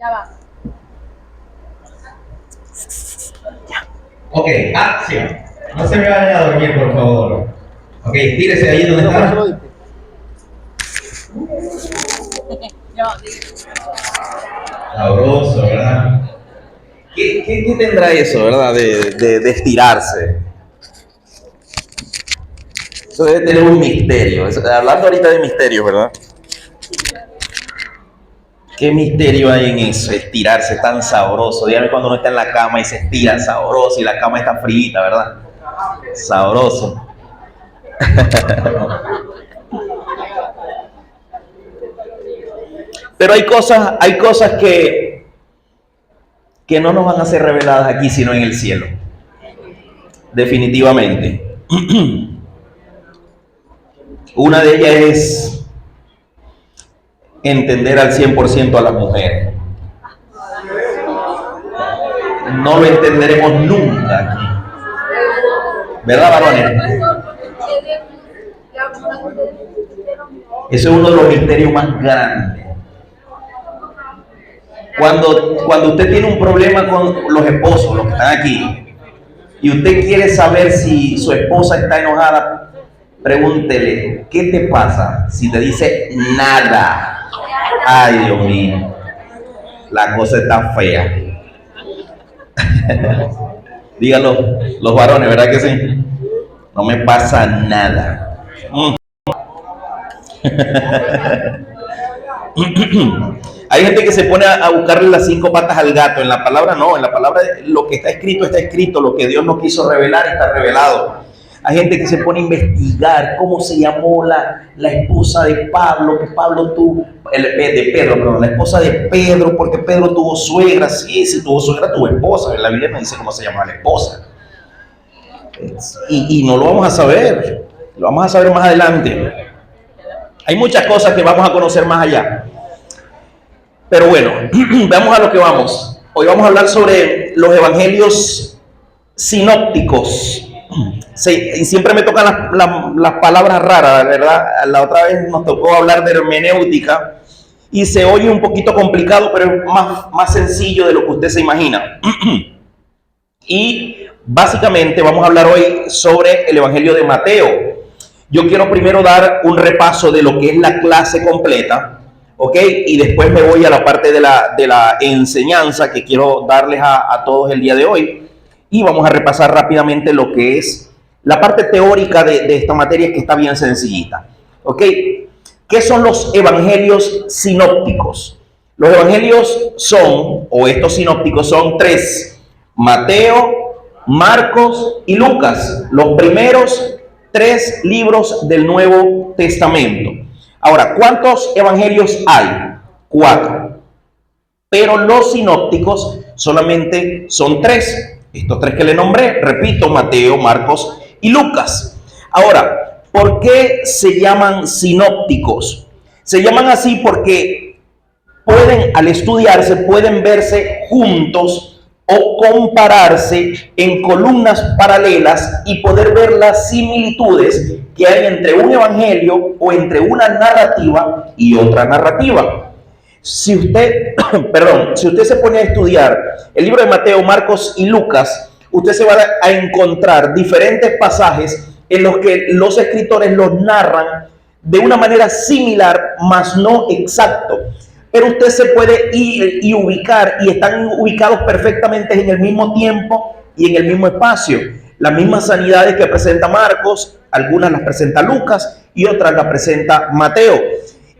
Ya va. Ok, acción. No se me vayan a dormir, por favor. Ok, tírese ahí donde está. Sabroso, ¿verdad? ¿Qué tendrá eso, verdad? De estirarse. Eso debe tener un misterio. Hablando ahorita de misterio, ¿verdad? ¿Qué misterio hay en eso? Estirarse tan sabroso. Dígame cuando uno está en la cama y se estira sabroso y la cama está frita, ¿verdad? Sabroso. Pero hay cosas que no nos van a ser reveladas aquí, sino en el cielo. Definitivamente. Una de ellas es entender al 100% a las mujeres. No lo entenderemos nunca aquí. ¿Verdad, varones? Eso es uno de los misterios más grandes. Cuando usted tiene un problema con los esposos, los que están aquí, y usted quiere saber si su esposa está enojada, pregúntele, ¿qué te pasa? Si te dice nada, ay Dios mío, la cosa está fea. Díganlo, los varones, ¿verdad que sí? No me pasa nada. Hay gente que se pone a buscarle las 5 patas al gato. En la palabra no, en la palabra lo que está escrito, lo que Dios no quiso revelar está revelado. Hay gente que se pone a investigar cómo se llamó la esposa de Pablo, que Pablo tuvo, de Pedro, perdón, la esposa de Pedro, porque Pedro tuvo suegra. Sí, si tuvo suegra, tuvo esposa. En la Biblia no dice cómo se llama la esposa. Y no lo vamos a saber, lo vamos a saber más adelante. Hay muchas cosas que vamos a conocer más allá. Pero bueno, veamos a lo que vamos. Hoy vamos a hablar sobre los evangelios sinópticos. Sí, y siempre me tocan las palabras raras, ¿verdad? La otra vez nos tocó hablar de hermenéutica y se oye un poquito complicado, pero es más sencillo de lo que usted se imagina. Y básicamente vamos a hablar hoy sobre el evangelio de Mateo. Yo quiero primero dar un repaso de lo que es la clase completa, ¿ok? Y después me voy a la parte de la enseñanza que quiero darles a todos el día de hoy. Y vamos a repasar rápidamente lo que es la parte teórica de esta materia, que está bien sencillita, ¿ok? ¿Qué son los evangelios sinópticos? Los evangelios son, o estos sinópticos son 3: Mateo, Marcos y Lucas, los primeros 3 libros del Nuevo Testamento. Ahora, ¿cuántos evangelios hay? 4. Pero los sinópticos solamente son 3. Estos 3 que le nombré, repito, Mateo, Marcos y Lucas. Ahora, ¿por qué se llaman sinópticos? Se llaman así porque al estudiarse, pueden verse juntos o compararse en columnas paralelas y poder ver las similitudes que hay entre un evangelio o entre una narrativa y otra narrativa. Si usted se pone a estudiar el libro de Mateo, Marcos y Lucas, usted se va a encontrar diferentes pasajes en los que los escritores los narran de una manera similar, mas no exacto. Pero usted se puede ir y ubicar, y están ubicados perfectamente en el mismo tiempo y en el mismo espacio. Las mismas sanidades que presenta Marcos, algunas las presenta Lucas y otras las presenta Mateo.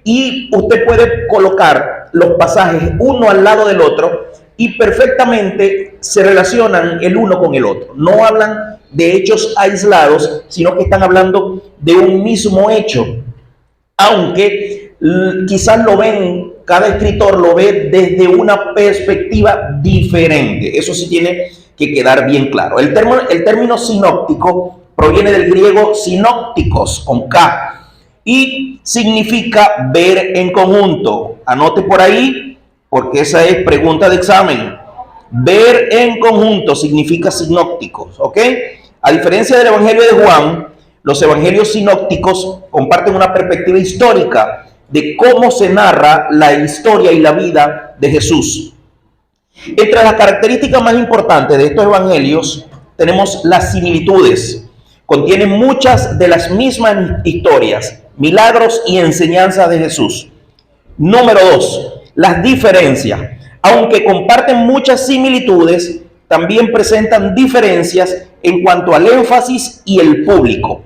Y usted puede colocar los pasajes uno al lado del otro y perfectamente se relacionan el uno con el otro. No hablan de hechos aislados, sino que están hablando de un mismo hecho. Aunque quizás cada escritor lo ve desde una perspectiva diferente. Eso sí tiene que quedar bien claro. El término sinóptico proviene del griego sinópticos, con K, y significa ver en conjunto. Anote por ahí, porque esa es pregunta de examen. Ver en conjunto significa sinópticos, ¿ok? A diferencia del evangelio de Juan, los evangelios sinópticos comparten una perspectiva histórica de cómo se narra la historia y la vida de Jesús. Entre las características más importantes de estos evangelios tenemos las similitudes. Contienen muchas de las mismas historias, milagros y enseñanzas de Jesús. Número 2, las diferencias. Aunque comparten muchas similitudes, también presentan diferencias en cuanto al énfasis y el público.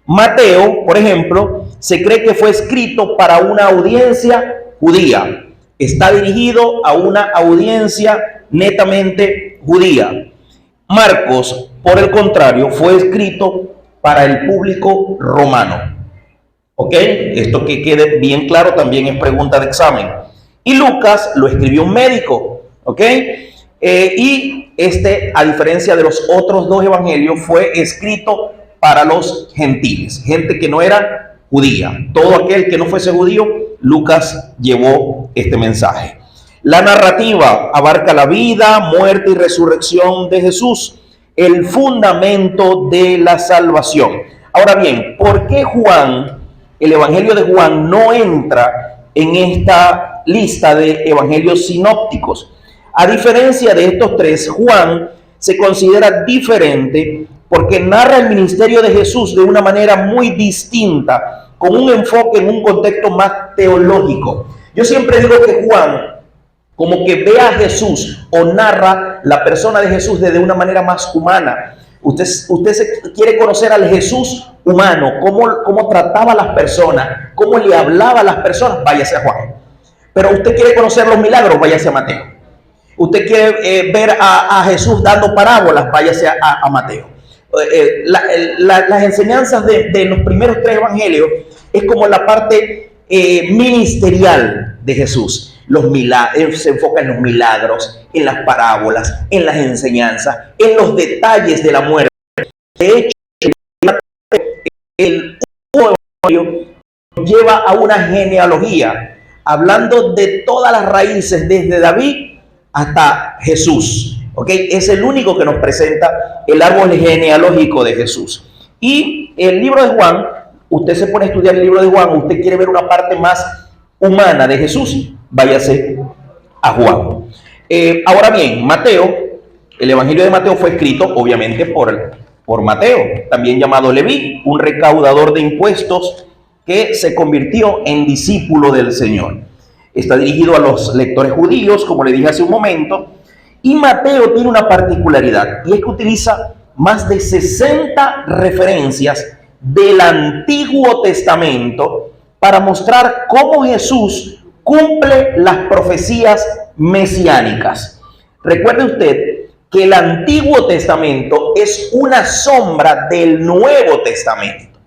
Mateo, por ejemplo, se cree que fue escrito para una audiencia judía. Está dirigido a una audiencia netamente judía. Marcos, por el contrario, fue escrito para el público romano. ¿Ok? Esto que quede bien claro también es pregunta de examen. Y Lucas lo escribió un médico. ¿Ok? Y a diferencia de los otros dos evangelios, fue escrito para los gentiles, gente que no era judía. Todo aquel que no fuese judío, Lucas llevó este mensaje. La narrativa abarca la vida, muerte y resurrección de Jesús, el fundamento de la salvación. Ahora bien, ¿por qué Juan, el evangelio de Juan, no entra en esta lista de evangelios sinópticos? A diferencia de estos tres, Juan se considera diferente porque narra el ministerio de Jesús de una manera muy distinta, con un enfoque en un contexto más teológico. Yo siempre digo que Juan como que ve a Jesús o narra la persona de Jesús desde una manera más humana. Usted quiere conocer al Jesús humano, cómo trataba a las personas, cómo le hablaba a las personas, váyase a Juan. Pero usted quiere conocer los milagros, váyase a Mateo. Usted quiere ver a Jesús dando parábolas, váyase a Mateo. Las enseñanzas de los primeros tres evangelios es como la parte ministerial de Jesús. Se enfoca en los milagros, en las parábolas, en las enseñanzas, en los detalles de la muerte. De hecho, el evangelio lleva a una genealogía, hablando de todas las raíces, desde David hasta Jesús. ¿Okay? Es el único que nos presenta el árbol genealógico de Jesús. Y el libro de Juan, usted se pone a estudiar el libro de Juan, usted quiere ver una parte más humana de Jesús, váyase a Juan. Ahora bien, Mateo, el evangelio de Mateo fue escrito obviamente por Mateo, también llamado Leví, un recaudador de impuestos que se convirtió en discípulo del Señor. Está dirigido a los lectores judíos, como le dije hace un momento. Y Mateo tiene una particularidad, y es que utiliza más de 60 referencias del Antiguo Testamento para mostrar cómo Jesús cumple las profecías mesiánicas. Recuerde usted que el Antiguo Testamento es una sombra del Nuevo Testamento.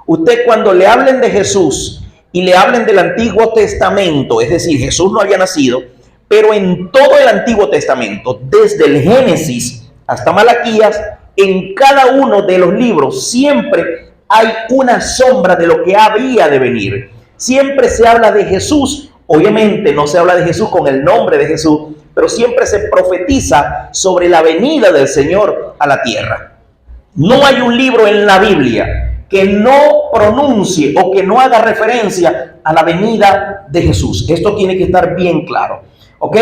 Usted, cuando le hablen de Jesús y le hablen del Antiguo Testamento, es decir, Jesús no había nacido, pero en todo el Antiguo Testamento, desde el Génesis hasta Malaquías, en cada uno de los libros siempre hay una sombra de lo que había de venir. Siempre se habla de Jesús. Obviamente no se habla de Jesús con el nombre de Jesús, pero siempre se profetiza sobre la venida del Señor a la tierra. No hay un libro en la Biblia que no pronuncie o que no haga referencia a la venida de Jesús. Esto tiene que estar bien claro. ¿Ok?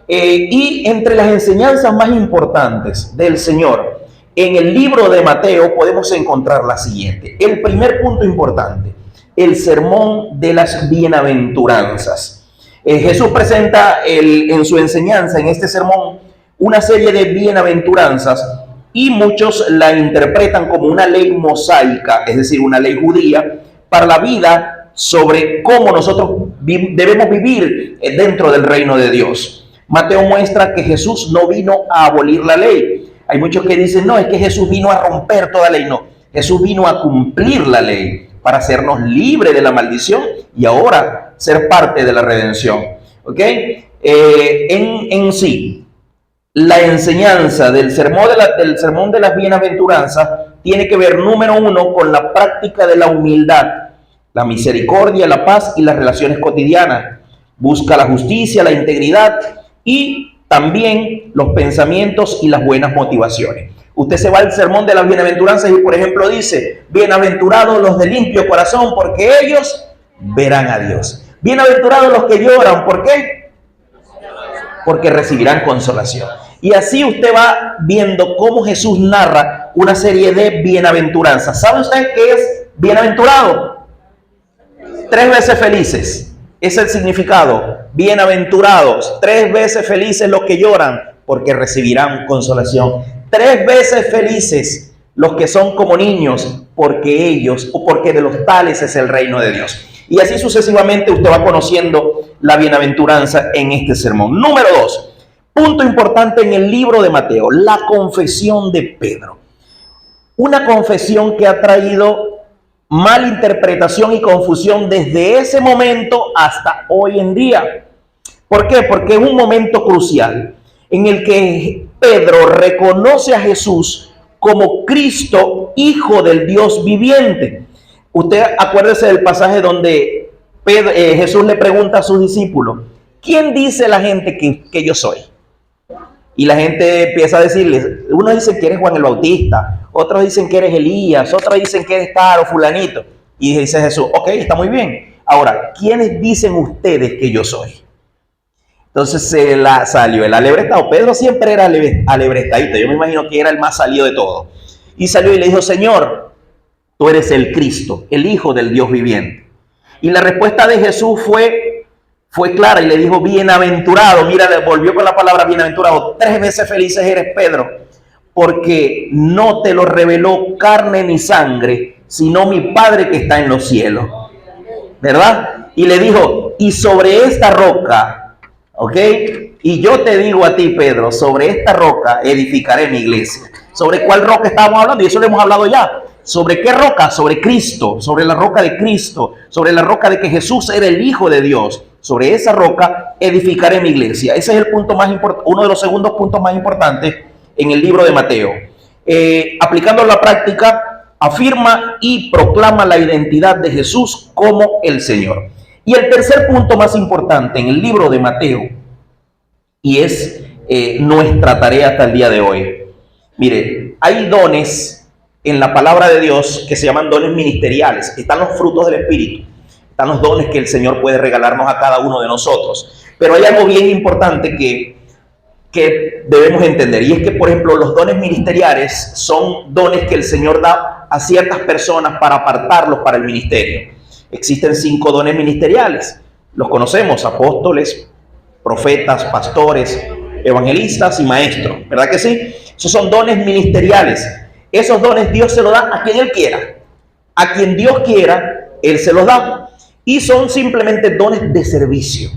Y entre las enseñanzas más importantes del Señor en el libro de Mateo podemos encontrar la siguiente. El primer punto importante, el sermón de las bienaventuranzas. Jesús presenta en su enseñanza, en este sermón, una serie de bienaventuranzas, y muchos la interpretan como una ley mosaica, es decir, una ley judía para la vida, sobre cómo nosotros debemos vivir dentro del reino de Dios. Mateo muestra que Jesús no vino a abolir la ley. Hay muchos que dicen, no, es que Jesús vino a romper toda la ley. No, Jesús vino a cumplir la ley para hacernos libres de la maldición y ahora ser parte de la redención. ¿Ok? En sí, la enseñanza del sermón de las bienaventuranzas tiene que ver, número uno, con la práctica de la humildad, la misericordia, la paz y las relaciones cotidianas. Busca la justicia, la integridad y también los pensamientos y las buenas motivaciones. Usted se va al sermón de las bienaventuranzas y, por ejemplo, dice: bienaventurados los de limpio corazón, porque ellos verán a Dios. Bienaventurados los que lloran, ¿por qué? porque recibirán consolación. Y así usted va viendo cómo Jesús narra una serie de bienaventuranzas. ¿Sabe usted qué es bienaventurado? 3 veces felices. Es el significado. Bienaventurados. 3 veces felices los que lloran, porque recibirán consolación. 3 veces felices los que son como niños, porque ellos, o porque de los tales es el reino de Dios. Y así sucesivamente usted va conociendo la bienaventuranza en este sermón. Número 2. Punto importante en el libro de Mateo, la confesión de Pedro. Una confesión que ha traído malinterpretación y confusión desde ese momento hasta hoy en día. ¿Por qué? Porque es un momento crucial en el que Pedro reconoce a Jesús como Cristo, Hijo del Dios viviente. Usted acuérdese del pasaje donde Jesús le pregunta a sus discípulos, ¿quién dice la gente que yo soy? Y la gente empieza a decirles, unos dicen que eres Juan el Bautista, otros dicen que eres Elías, otros dicen que eres tal o fulanito. Y dice Jesús, ok, está muy bien. Ahora, ¿quiénes dicen ustedes que yo soy? Entonces salió el alebrestado. Pedro siempre era alebrestadito. Yo me imagino que era el más salido de todos. Y salió y le dijo, Señor, tú eres el Cristo, el Hijo del Dios viviente. Y la respuesta de Jesús fue clara y le dijo, bienaventurado. Mira, le volvió con la palabra bienaventurado. 3 veces felices eres, Pedro, porque no te lo reveló carne ni sangre, sino mi Padre que está en los cielos. ¿Verdad? Y le dijo, y sobre esta roca, ¿ok? Y yo te digo a ti, Pedro, sobre esta roca edificaré mi iglesia. ¿Sobre cuál roca estábamos hablando? Y eso lo hemos hablado ya. ¿Sobre qué roca? Sobre Cristo, sobre la roca de Cristo, sobre la roca de que Jesús era el Hijo de Dios. Sobre esa roca edificaré mi iglesia. Ese es el punto más importante, uno de los segundos puntos más importantes en el libro de Mateo. Aplicando la práctica, afirma y proclama la identidad de Jesús como el Señor. Y el tercer punto más importante en el libro de Mateo, y es nuestra tarea hasta el día de hoy. Mire, hay dones en la palabra de Dios que se llaman dones ministeriales. Están los frutos del Espíritu. Están los dones que el Señor puede regalarnos a cada uno de nosotros. Pero hay algo bien importante que debemos entender. Y es que, por ejemplo, los dones ministeriales son dones que el Señor da a ciertas personas para apartarlos para el ministerio. Existen 5 dones ministeriales. Los conocemos: apóstoles, profetas, pastores, evangelistas y maestros. ¿Verdad que sí? Esos son dones ministeriales. Esos dones Dios se los da a quien Él quiera. A quien Dios quiera, Él se los da. Y son simplemente dones de servicio.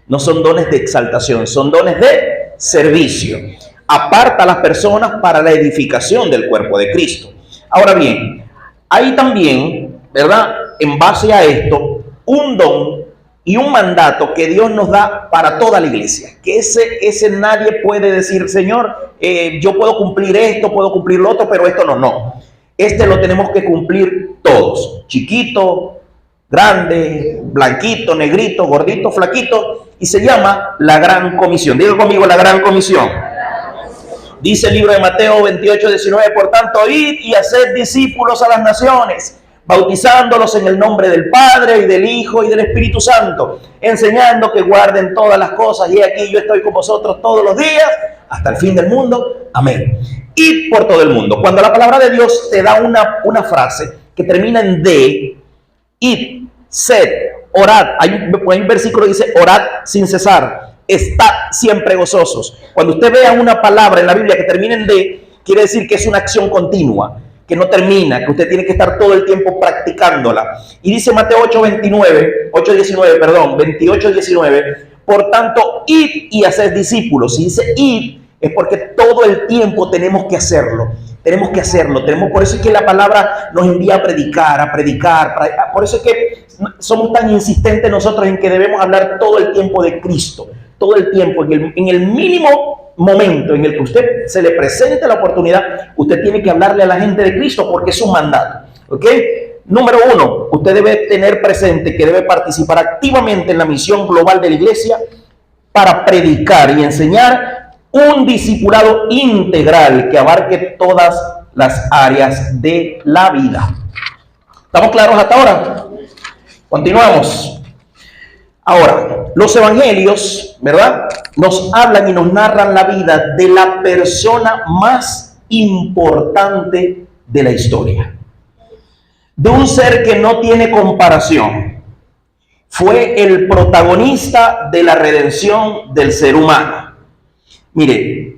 No son dones de exaltación, son dones de servicio. Aparta a las personas para la edificación del cuerpo de Cristo. Ahora bien, hay también, ¿verdad?, en base a esto, un don y un mandato que Dios nos da para toda la iglesia. Que ese nadie puede decir, Señor, yo puedo cumplir esto, puedo cumplir lo otro, pero esto no. Este lo tenemos que cumplir todos. Chiquito, grande, blanquito, negrito, gordito, flaquito, y se llama la Gran Comisión. Diga conmigo, la Gran Comisión. Dice el libro de Mateo 28:19, por tanto, id y haced discípulos a las naciones, bautizándolos en el nombre del Padre y del Hijo y del Espíritu Santo, enseñando que guarden todas las cosas, y aquí yo estoy con vosotros todos los días, hasta el fin del mundo. Amén. Id por todo el mundo. Cuando la palabra de Dios te da una frase que termina en de, id, sed, orad. Hay un versículo que dice, orad sin cesar, estad siempre gozosos. Cuando usted vea una palabra en la Biblia que termina en de, quiere decir que es una acción continua, que no termina, que usted tiene que estar todo el tiempo practicándola. Y dice Mateo 28:19, por tanto, id y haced discípulos. Si dice id, es porque todo el tiempo tenemos que hacerlo. Por eso es que la palabra nos envía a predicar. Por eso es que somos tan insistentes nosotros en que debemos hablar todo el tiempo de Cristo. Todo el tiempo, en el mínimo momento en el que usted se le presente la oportunidad, usted tiene que hablarle a la gente de Cristo, porque es un mandato. ¿Ok? Número 1, usted debe tener presente que debe participar activamente en la misión global de la iglesia para predicar y enseñar un discipulado integral que abarque todas las áreas de la vida. ¿Estamos claros hasta ahora? Continuamos. Ahora, los evangelios, ¿verdad? Nos hablan y nos narran la vida de la persona más importante de la historia. De un ser que no tiene comparación. Fue el protagonista de la redención del ser humano. Mire,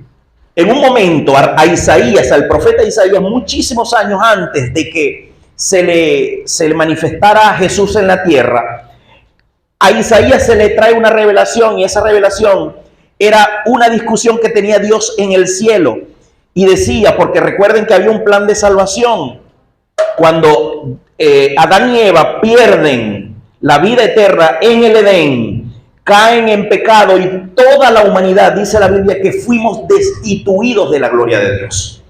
en un momento a Isaías, al profeta Isaías, muchísimos años antes de que se le manifestara a Jesús en la tierra, a Isaías se le trae una revelación, y esa revelación era una discusión que tenía Dios en el cielo. Y decía, porque recuerden que había un plan de salvación. Cuando Adán y Eva pierden la vida eterna en el Edén, caen en pecado y toda la humanidad, dice la Biblia, que fuimos destituidos de la gloria de Dios.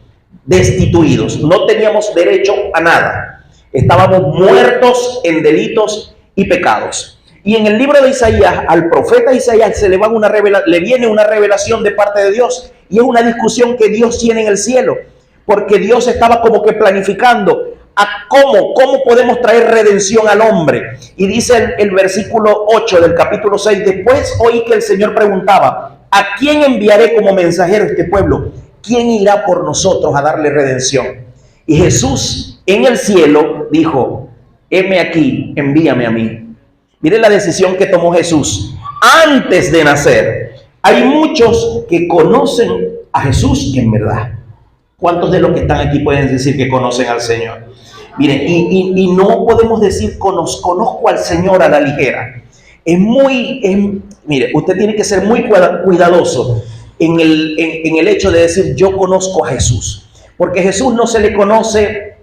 Destituidos, no teníamos derecho a nada. Estábamos muertos en delitos y pecados. Y en el libro de Isaías, al profeta Isaías le viene una revelación de parte de Dios. Y es una discusión que Dios tiene en el cielo. Porque Dios estaba como que planificando a cómo podemos traer redención al hombre. Y dice el versículo 8 del capítulo 6, después oí que el Señor preguntaba, ¿a quién enviaré como mensajero a este pueblo? ¿Quién irá por nosotros a darle redención? Y Jesús en el cielo dijo, heme aquí, envíame a mí. Miren la decisión que tomó Jesús antes de nacer. Hay muchos que conocen a Jesús en verdad. ¿Cuántos de los que están aquí pueden decir que conocen al Señor? Miren, y no podemos decir conozco al Señor a la ligera. Mire, usted tiene que ser muy cuidadoso en el hecho de decir yo conozco a Jesús. Porque a Jesús no se le conoce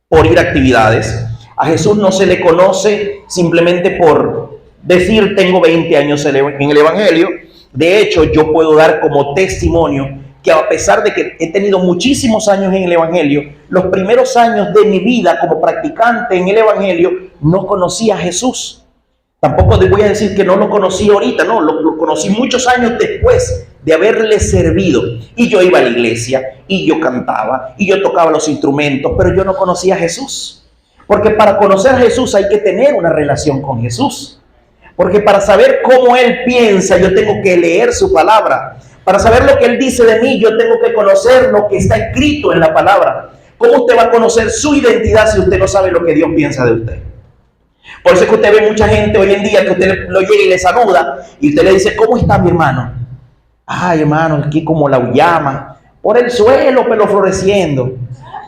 por ir a actividades. A Jesús no se le conoce simplemente por decir tengo 20 años en el Evangelio. De hecho, yo puedo dar como testimonio que a pesar de que he tenido muchísimos años en el Evangelio, los primeros años de mi vida como practicante en el Evangelio no conocía a Jesús. Tampoco te voy a decir que no lo conocí ahorita, no, lo conocí muchos años después de haberle servido. Y yo iba a la iglesia, y yo cantaba, y yo tocaba los instrumentos, pero yo no conocía a Jesús. Porque para conocer a Jesús hay que tener una relación con Jesús. Porque para saber cómo Él piensa, yo tengo que leer su palabra. Para saber lo que Él dice de mí, yo tengo que conocer lo que está escrito en la palabra. ¿Cómo usted va a conocer su identidad si usted no sabe lo que Dios piensa de usted? Por eso es que usted ve mucha gente hoy en día que usted lo llega y le saluda y usted le dice, ¿cómo está mi hermano? Ay, hermano, aquí como la llama, por el suelo, pero floreciendo.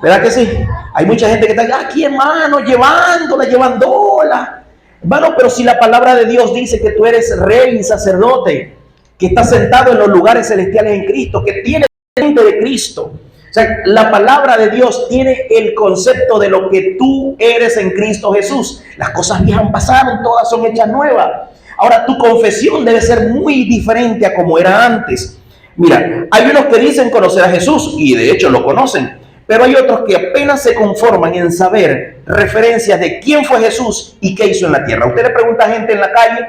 ¿Verdad que sí? Hay mucha gente que está aquí, hermano, llevándola. Hermano, pero si la palabra de Dios dice que tú eres rey y sacerdote, que estás sentado en los lugares celestiales en Cristo, que tienes el mente de Cristo. O sea, la palabra de Dios tiene el concepto de lo que tú eres en Cristo Jesús. Las cosas viejas pasaron, todas son hechas nuevas. Ahora, tu confesión debe ser muy diferente a como era antes. Mira, hay unos que dicen conocer a Jesús y de hecho lo conocen. Pero hay otros que apenas se conforman en saber referencias de quién fue Jesús y qué hizo en la tierra. Usted le pregunta a gente en la calle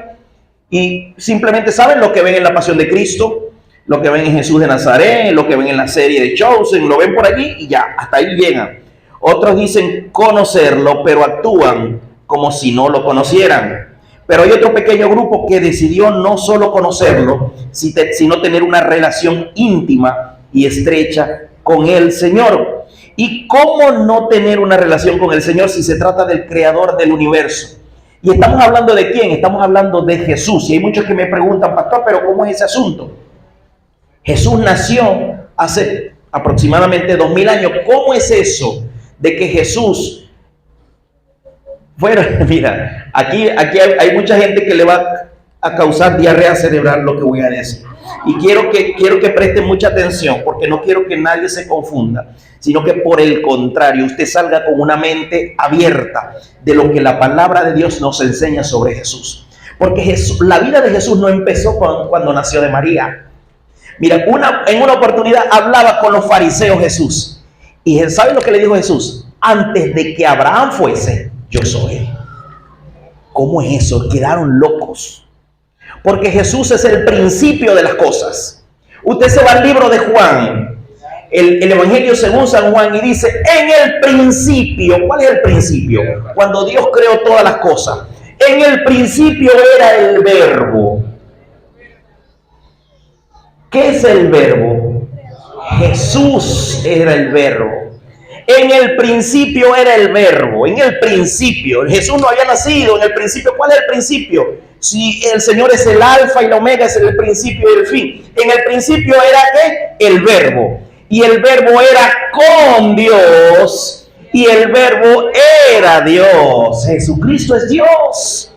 y simplemente saben lo que ven en la Pasión de Cristo, lo que ven en Jesús de Nazaret, lo que ven en la serie de Chosen, lo ven por allí y ya, hasta ahí llegan. Otros dicen conocerlo, pero actúan como si no lo conocieran. Pero hay otro pequeño grupo que decidió no solo conocerlo, sino tener una relación íntima y estrecha con el Señor. ¿Y cómo no tener una relación con el Señor si se trata del creador del universo? Y estamos hablando de quién, estamos hablando de Jesús. Y hay muchos que me preguntan, pastor, pero ¿cómo es ese asunto? Jesús nació hace aproximadamente 2000 años. ¿Cómo es eso de que Jesús fuera? Mira, aquí hay mucha gente que le va a causar diarrea cerebral lo que voy a decir. Y quiero que presten mucha atención, porque no quiero que nadie se confunda, sino que por el contrario, usted salga con una mente abierta de lo que la palabra de Dios nos enseña sobre Jesús. Porque la vida de Jesús no empezó cuando nació de María. Mira, en una oportunidad hablaba con los fariseos Jesús. Y ¿saben lo que le dijo Jesús? Antes de que Abraham fuese, yo soy. ¿Cómo es eso? Quedaron locos. Porque Jesús es el principio de las cosas. Usted se va al libro de Juan, el Evangelio según San Juan, y dice, en el principio, ¿cuál es el principio? Cuando Dios creó todas las cosas. En el principio era el verbo. ¿Qué es el verbo? Jesús era el verbo. En el principio era el verbo. En el principio. Jesús no había nacido. En el principio. ¿Cuál es el principio? Si el Señor es el alfa y la omega, es el principio y el fin. En el principio era ¿qué? El verbo. Y el verbo era con Dios. Y el verbo era Dios. Jesucristo es Dios.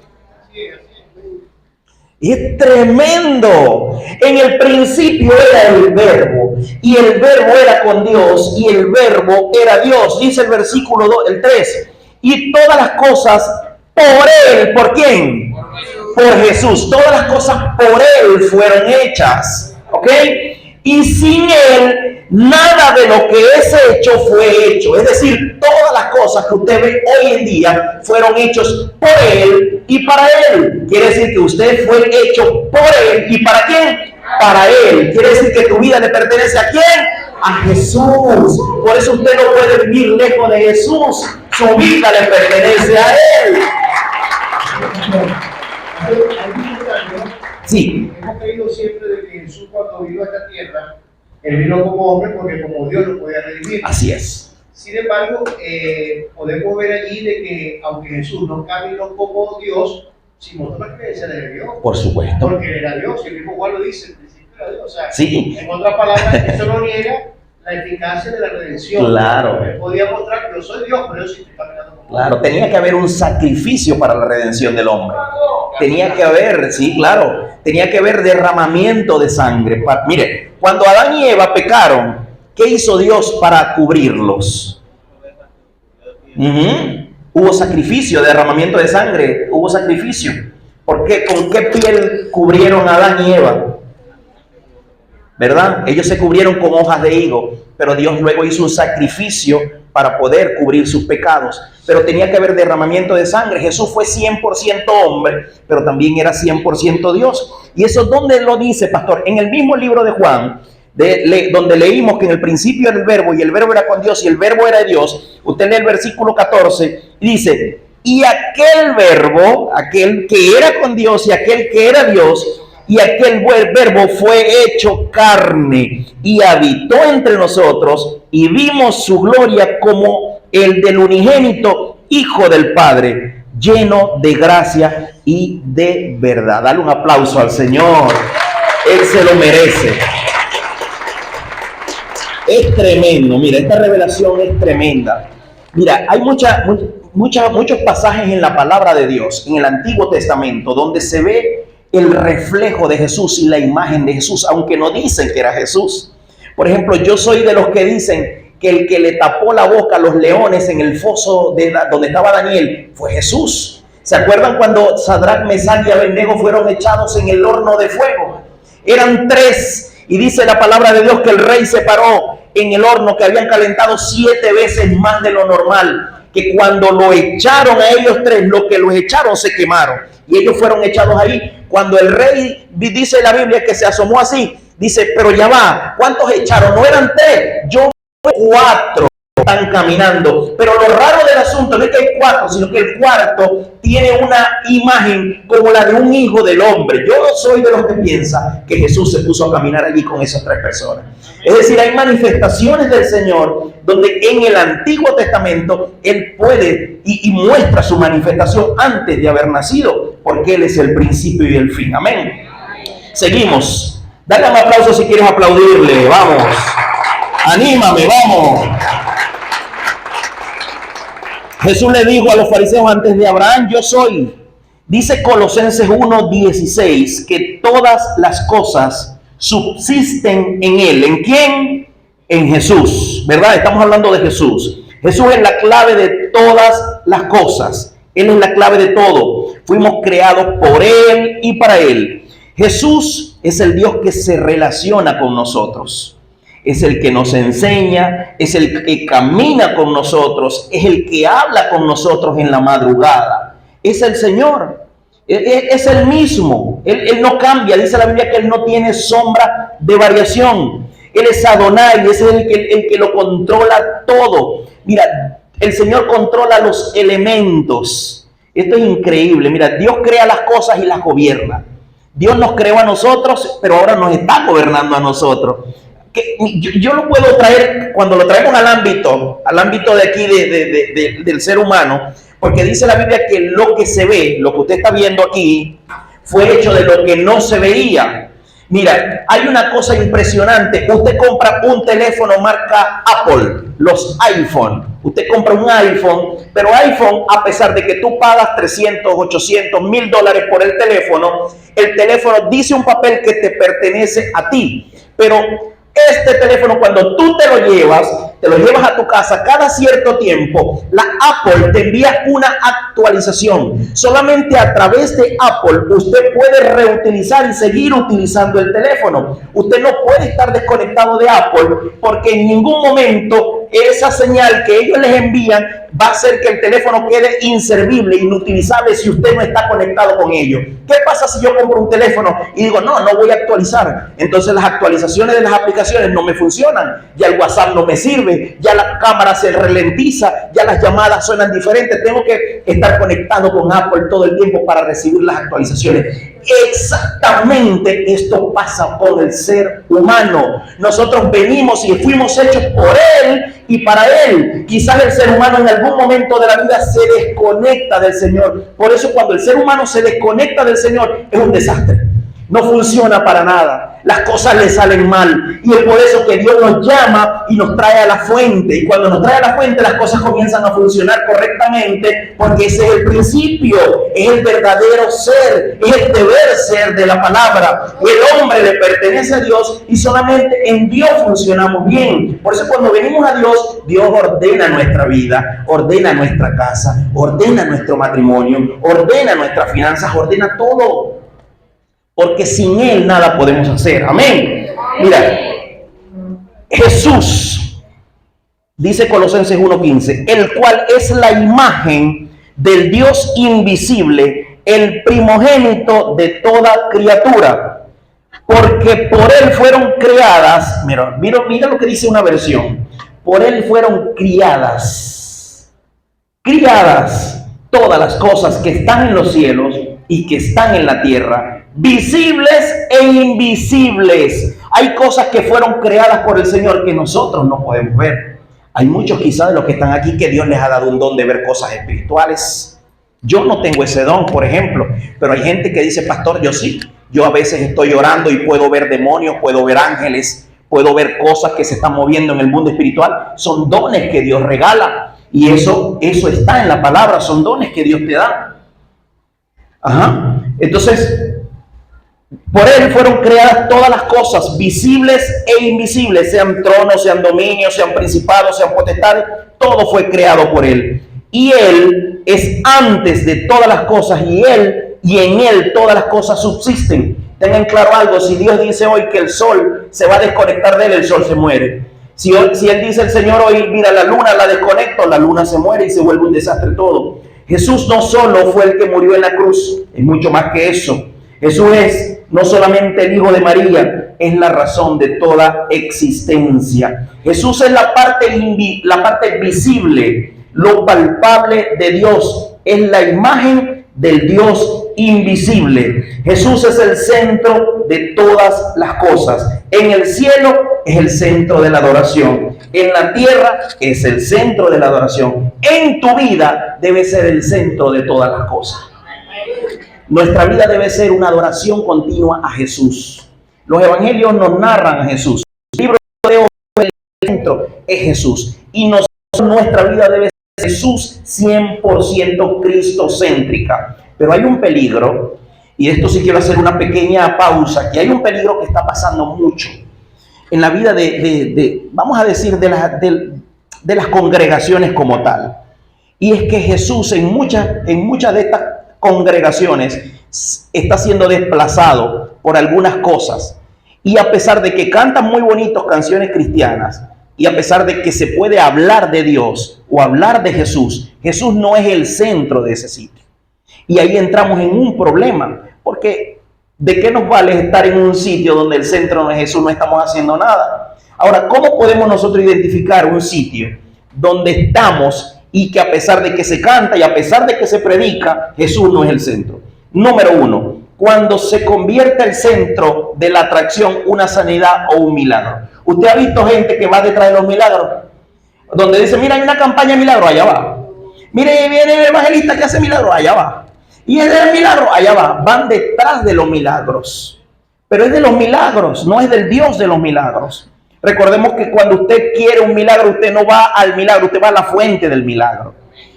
Y es tremendo. En el principio era el verbo. Y el verbo era con Dios. Y el verbo era Dios. Dice el versículo 2, el 3. Y todas las cosas por Él. ¿Por quién? Por Jesús. Todas las cosas por Él fueron hechas. ¿Ok? Y sin Él, nada de lo que es hecho fue hecho. Es decir, todas las cosas que usted ve hoy en día fueron hechos por Él y para Él. Quiere decir que usted fue hecho por Él. ¿Y para quién? Para Él. Quiere decir que tu vida le pertenece ¿a quién? A Jesús. Por eso usted no puede vivir lejos de Jesús. Su vida le pertenece a Él. Sí. Hemos creído siempre de que Jesús, cuando vino a esta tierra, Él vino como hombre porque como Dios lo podía redimir. Así es. Sin embargo, podemos ver allí de que aunque Jesús no caminó como Dios, si mostró la creencia de Dios. Por supuesto. Porque Él era Dios, y el mismo Juan lo dice, el principio era Dios. O sea, sí. En otras palabras, eso no niega la eficacia de la redención. Claro. Él podía mostrar que yo soy Dios, pero yo sí estoy caminando como Claro, tenía que haber un sacrificio para la redención del hombre. Tenía que haber, sí, claro, tenía que haber derramamiento de sangre. Mire, cuando Adán y Eva pecaron, ¿qué hizo Dios para cubrirlos? Hubo sacrificio, derramamiento de sangre, hubo sacrificio. ¿Por qué? ¿Con qué piel cubrieron a Adán y Eva? ¿Verdad? Ellos se cubrieron con hojas de higo, pero Dios luego hizo un sacrificio para poder cubrir sus pecados. Pero tenía que haber derramamiento de sangre. Jesús fue 100% hombre, pero también era 100% Dios. ¿Y eso dónde lo dice, pastor? En el mismo libro de Juan, donde leímos que en el principio era el verbo, y el verbo era con Dios, y el verbo era Dios. Usted lee el versículo 14, y dice, y aquel verbo, aquel que era con Dios, y aquel que era Dios, y aquel verbo fue hecho carne y habitó entre nosotros y vimos su gloria como el del unigénito Hijo del Padre, lleno de gracia y de verdad. Dale un aplauso al Señor. Él se lo merece. Es tremendo. Mira, esta revelación es tremenda. Mira, hay muchos pasajes en la palabra de Dios, en el Antiguo Testamento, donde se ve el reflejo de Jesús y la imagen de Jesús, aunque no dicen que era Jesús. Por ejemplo, yo soy de los que dicen que el que le tapó la boca a los leones en el foso donde estaba Daniel fue Jesús. ¿Se acuerdan cuando Sadrach, Mesach y Abednego fueron echados en el horno de fuego? Eran 3, y dice la palabra de Dios que el rey se paró en el horno que habían calentado 7 veces más de lo normal, que cuando lo echaron a ellos 3, lo que los echaron se quemaron, y ellos fueron echados ahí. Cuando el rey, dice la Biblia, que se asomó así, dice, pero ya va, ¿cuántos echaron? No eran 3, yo 4 están caminando. Pero lo raro del asunto no es que hay 4, sino que el cuarto tiene una imagen como la de un hijo del hombre. Yo soy de los que piensa que Jesús se puso a caminar allí con esas 3 personas. Es decir, hay manifestaciones del Señor donde en el Antiguo Testamento Él puede y muestra su manifestación antes de haber nacido, porque Él es el principio y el fin. Amén. Seguimos. Dale un aplauso si quieres aplaudirle. Vamos. Anímame, vamos. Jesús le dijo a los fariseos antes de Abraham, yo soy. Dice Colosenses 1:16 que todas las cosas subsisten en Él. ¿En quién? En Jesús, ¿verdad? Estamos hablando de Jesús. Jesús es la clave de todas las cosas. Él es la clave de todo. Fuimos creados por Él y para Él. Jesús es el Dios que se relaciona con nosotros. Es el que nos enseña, es el que camina con nosotros, es el que habla con nosotros en la madrugada. Es el Señor, es el mismo. Él no cambia, dice la Biblia que Él no tiene sombra de variación. Él es Adonai, es el que lo controla todo. Mira, el Señor controla los elementos. Esto es increíble. Mira, Dios crea las cosas y las gobierna. Dios nos creó a nosotros, pero ahora nos está gobernando a nosotros. Que yo lo puedo traer, cuando lo traemos al ámbito de aquí del ser humano, porque dice la Biblia que lo que se ve, lo que usted está viendo aquí, fue hecho de lo que no se veía. Mira, hay una cosa impresionante. Usted compra un teléfono marca Apple, los iPhone. Usted compra un iPhone, pero iPhone, a pesar de que tú pagas 300, 800, $1000 por el teléfono dice un papel que te pertenece a ti. Pero este teléfono, cuando tú te lo llevas a tu casa cada cierto tiempo, la Apple te envía una actualización. Solamente a través de Apple usted puede reutilizar y seguir utilizando el teléfono. Usted no puede estar desconectado de Apple, porque en ningún momento esa señal que ellos les envían va a hacer que el teléfono quede inservible, inutilizable si usted no está conectado con ellos. ¿Qué pasa si yo compro un teléfono y digo, no voy a actualizar? Entonces las actualizaciones de las aplicaciones no me funcionan, ya el WhatsApp no me sirve, ya la cámara se ralentiza, ya las llamadas suenan diferentes, tengo que estar conectado con Apple todo el tiempo para recibir las actualizaciones. Exactamente esto pasa con el ser humano. Nosotros venimos y fuimos hechos por Él y para Él. Quizás el ser humano en algún momento de la vida se desconecta del Señor. Por eso cuando el ser humano se desconecta del Señor es un desastre. No funciona para nada. Las cosas le salen mal. Y es por eso que Dios nos llama y nos trae a la fuente. Y cuando nos trae a la fuente, las cosas comienzan a funcionar correctamente, porque ese es el principio, es el verdadero ser, es el deber ser de la palabra. El hombre le pertenece a Dios y solamente en Dios funcionamos bien. Por eso cuando venimos a Dios, Dios ordena nuestra vida, ordena nuestra casa, ordena nuestro matrimonio, ordena nuestras finanzas, ordena todo. Porque sin Él nada podemos hacer. Amén. Mira, Jesús, dice Colosenses 1:15, el cual es la imagen del Dios invisible, el primogénito de toda criatura. Porque por Él fueron creadas, mira lo que dice una versión, por Él fueron criadas todas las cosas que están en los cielos y que están en la tierra, visibles e invisibles. Hay cosas que fueron creadas por el Señor que nosotros no podemos ver. Hay muchos quizás de los que están aquí que Dios les ha dado un don de ver cosas espirituales. Yo no tengo ese don, por ejemplo, pero hay gente que dice, pastor, yo sí. Yo a veces estoy orando y puedo ver demonios, puedo ver ángeles, puedo ver cosas que se están moviendo en el mundo espiritual. Son dones que Dios regala y eso está en la palabra, son dones que Dios te da. Entonces, por Él fueron creadas todas las cosas, visibles e invisibles, sean tronos, sean dominios, sean principados, sean potestades, todo fue creado por Él. Y Él es antes de todas las cosas, y en Él todas las cosas subsisten. Tengan claro algo, si Dios dice hoy que el sol se va a desconectar de Él, el sol se muere. Si Él dice el Señor hoy, mira, la luna la desconecto, la luna se muere y se vuelve un desastre todo. Jesús no solo fue el que murió en la cruz, es mucho más que eso. Jesús es no solamente el Hijo de María, es la razón de toda existencia. Jesús es la parte visible, lo palpable de Dios, es la imagen del Dios invisible. Jesús es el centro de todas las cosas. En el cielo es el centro de la adoración. En la tierra es el centro de la adoración. En tu vida debe ser el centro de todas las cosas. Nuestra vida debe ser una adoración continua a Jesús. Los evangelios nos narran a Jesús. El libro de hoy, el centro es Jesús. Y nuestra vida debe ser Jesús 100% cristocéntrica. Pero hay un peligro, y esto sí quiero hacer una pequeña pausa, que hay un peligro que está pasando mucho en la vida vamos a decir, de las congregaciones como tal. Y es que Jesús en muchas de estas congregaciones está siendo desplazado por algunas cosas. Y a pesar de que cantan muy bonitas canciones cristianas, y a pesar de que se puede hablar de Dios o hablar de Jesús, Jesús no es el centro de ese sitio. Y ahí entramos en un problema, porque ¿de qué nos vale estar en un sitio donde el centro no es Jesús? No estamos haciendo nada. Ahora, ¿cómo podemos nosotros identificar un sitio donde estamos y que a pesar de que se canta y a pesar de que se predica, Jesús no es el centro. Número uno, cuando se convierte el centro de la atracción una sanidad o un milagro. ¿Usted ha visto gente que va detrás de los milagros? Donde dice, mira, hay una campaña de milagros, allá va. Mire, viene el evangelista que hace milagros, allá va. Y es del milagro, allá va. Van detrás de los milagros. Pero es de los milagros, no es del Dios de los milagros. Recordemos que cuando usted quiere un milagro, usted no va al milagro, usted va a la fuente del milagro.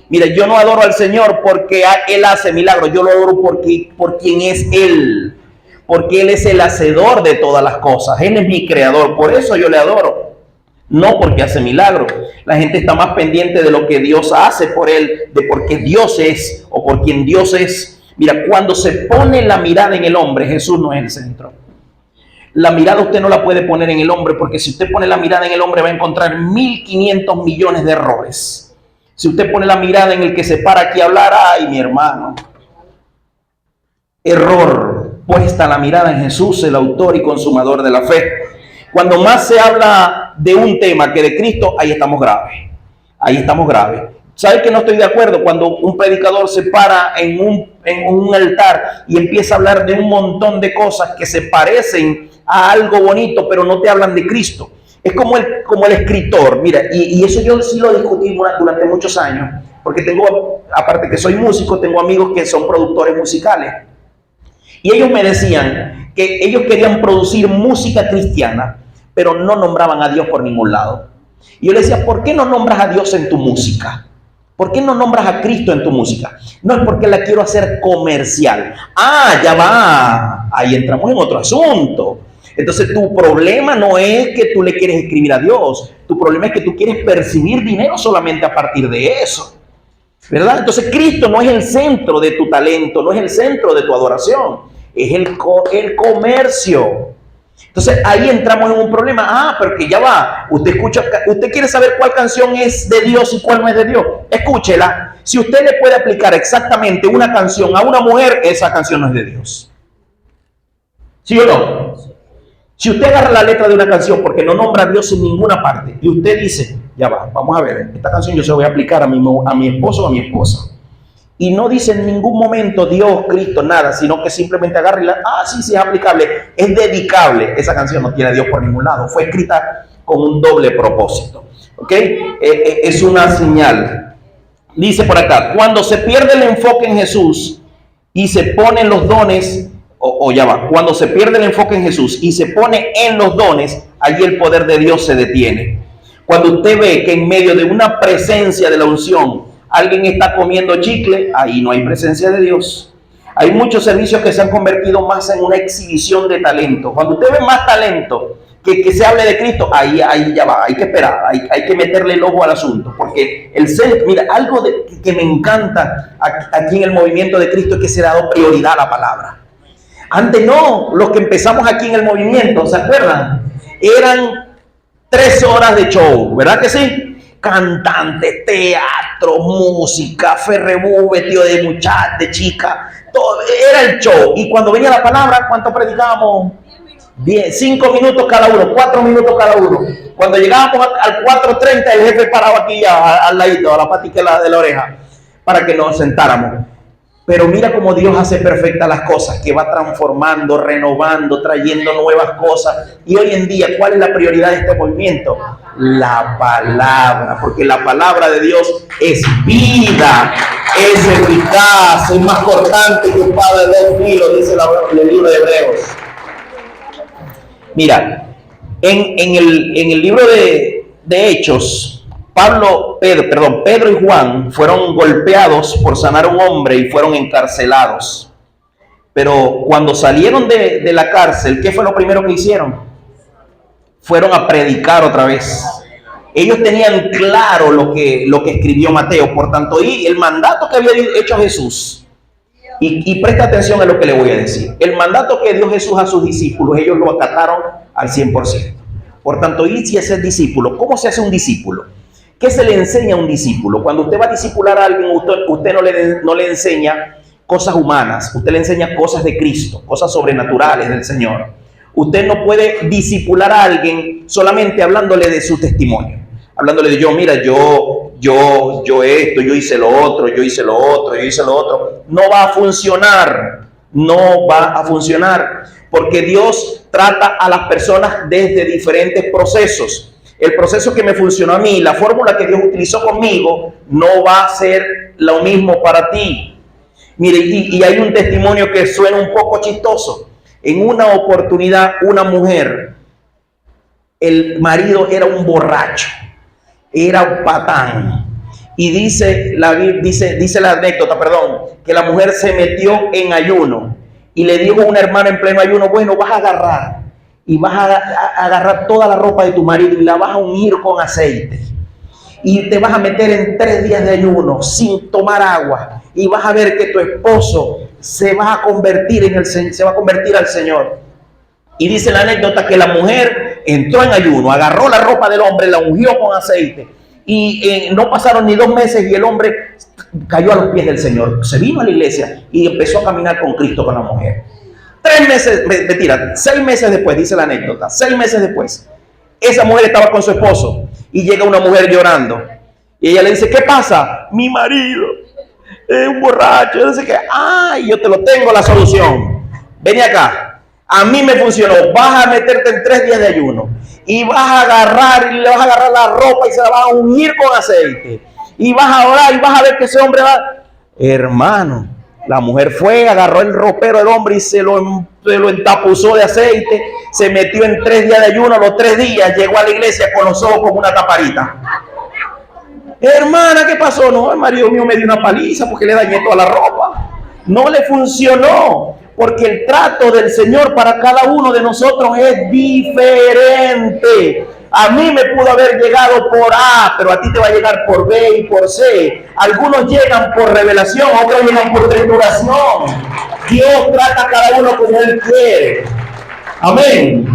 Mire, yo no adoro al Señor porque Él hace milagros, yo lo adoro por quien es Él. Porque Él es el hacedor de todas las cosas, Él es mi creador, por eso yo le adoro. No porque hace milagros. La gente está más pendiente de lo que Dios hace por él, de por qué Dios es o por quien Dios es. Mira, cuando se pone la mirada en el hombre, Jesús no es el centro. La mirada usted no la puede poner en el hombre, porque si usted pone la mirada en el hombre va a encontrar 1.500 millones de errores. Si usted pone la mirada en el que se para aquí a hablar, ay, mi hermano, error. Puesta la mirada en Jesús, el autor y consumador de la fe. Cuando más se habla de un tema que de Cristo, ahí estamos graves. Ahí estamos graves. ¿Sabe que no estoy de acuerdo cuando un predicador se para en un altar y empieza a hablar de un montón de cosas que se parecen a algo bonito, pero no te hablan de Cristo? Es como el escritor. Mira, y eso yo sí lo discutí durante muchos años, porque tengo, aparte que soy músico, tengo amigos que son productores musicales. Y ellos me decían que ellos querían producir música cristiana, pero no nombraban a Dios por ningún lado. Y yo les decía, ¿por qué no nombras a Dios en tu música? ¿Por qué no nombras a Cristo en tu música? No es porque la quiero hacer comercial. Ah, ya va. Ahí entramos en otro asunto. Entonces tu problema no es que tú le quieres escribir a Dios. Tu problema es que tú quieres percibir dinero solamente a partir de eso. ¿Verdad? Entonces Cristo no es el centro de tu talento, no es el centro de tu adoración. Es el comercio. Entonces ahí entramos en un problema. Ah, pero que ya va. Usted quiere saber cuál canción es de Dios y cuál no es de Dios. Escúchela. Si usted le puede aplicar exactamente una canción a una mujer, esa canción no es de Dios. ¿Sí o no? Si usted agarra la letra de una canción porque no nombra a Dios en ninguna parte y usted dice, ya va, vamos a ver, esta canción yo se la voy a aplicar a mi esposo o a mi esposa. Y no dice en ningún momento Dios, Cristo, nada, sino que simplemente agarra y sí es aplicable, es dedicable. Esa canción no tiene a Dios por ningún lado, fue escrita con un doble propósito. ¿Ok? Es una señal. Dice por acá, cuando se pierde el enfoque en Jesús y se ponen los dones, cuando se pierde el enfoque en Jesús y se pone en los dones, allí el poder de Dios se detiene. Cuando usted ve que en medio de una presencia de la unción, alguien está comiendo chicle, ahí no hay presencia de Dios. Hay muchos servicios que se han convertido más en una exhibición de talento. Cuando usted ve más talento que se hable de Cristo, ahí ya va, hay que esperar, hay que meterle el ojo al asunto. Porque mira, algo que me encanta aquí en el movimiento de Cristo es que se le ha dado prioridad a la palabra. Antes no, los que empezamos aquí en el movimiento, ¿se acuerdan? Eran 3 horas de show, ¿verdad que sí? Cantantes, teatro, música, ferrebú, vestido de muchacha, de chica, todo era el show. Y cuando venía la palabra, ¿cuánto predicábamos? 5 minutos cada uno, 4 minutos cada uno. Cuando llegábamos al 4:30, el jefe paraba aquí al ladito, a la patica de la oreja, para que nos sentáramos. Pero mira cómo Dios hace perfectas las cosas, que va transformando, renovando, trayendo nuevas cosas. Y hoy en día, ¿cuál es la prioridad de este movimiento? La palabra, porque la palabra de Dios es vida, es eficaz, es más cortante que espada de 2 filos, dice el libro de Hebreos. Mira, en el libro de Hechos, Pedro y Juan fueron golpeados por sanar a un hombre y fueron encarcelados. Pero cuando salieron de la cárcel, ¿qué fue lo primero que hicieron? Fueron a predicar otra vez. Ellos tenían claro lo que escribió Mateo. Por tanto, y el mandato que había hecho Jesús, y presta atención a lo que le voy a decir. El mandato que dio Jesús a sus discípulos, ellos lo acataron al 100%. Por tanto, id y haced discípulos. ¿Cómo se hace un discípulo? ¿Qué se le enseña a un discípulo? Cuando usted va a discipular a alguien, usted no le enseña cosas humanas, usted le enseña cosas de Cristo, cosas sobrenaturales del Señor. Usted no puede discipular a alguien solamente hablándole de su testimonio. hablándole de yo, mira, yo esto, yo hice lo otro, yo hice lo otro, yo hice lo otro. No va a funcionar, no va a funcionar, porque Dios trata a las personas desde diferentes procesos. El proceso que me funcionó a mí, la fórmula que Dios utilizó conmigo, no va a ser lo mismo para ti. Mire, y hay un testimonio que suena un poco chistoso. En una oportunidad, una mujer, el marido era un borracho, era un patán. Y dice la anécdota, que la mujer se metió en ayuno y le dijo a una hermana en pleno ayuno, bueno, vas a agarrar y vas a agarrar toda la ropa de tu marido y la vas a ungir con aceite. Y te vas a meter en 3 días de ayuno sin tomar agua y vas a ver que tu esposo se va a convertir al Señor. Y dice la anécdota que la mujer entró en ayuno, agarró la ropa del hombre, la ungió con aceite y no pasaron ni 2 meses y el hombre cayó a los pies del Señor. Se vino a la iglesia y empezó a caminar con Cristo, con la mujer. 6 meses después, dice la anécdota, 6 meses después, esa mujer estaba con su esposo y llega una mujer llorando y ella le dice, ¿qué pasa? Mi marido es un borracho, yo no sé qué. Ay, yo te lo tengo la solución. Vení acá, a mí me funcionó. Vas a meterte en 3 días de ayuno y vas a agarrar y le vas a agarrar la ropa y se la vas a ungir con aceite y vas a orar y vas a ver que ese hombre va. Hermano, la mujer fue, agarró el ropero del hombre y se lo entapuzó de aceite, se metió en 3 días de ayuno. A los 3 días llegó a la iglesia con los ojos como una taparita. Hermana, ¿qué pasó? No, el marido mío me dio una paliza porque le dañé toda la ropa. No le funcionó, porque el trato del Señor para cada uno de nosotros es diferente. A mí me pudo haber llegado por A, pero a ti te va a llegar por B y por C. Algunos llegan por revelación, otros llegan por tribulación. Dios trata a cada uno como Él quiere. Amén.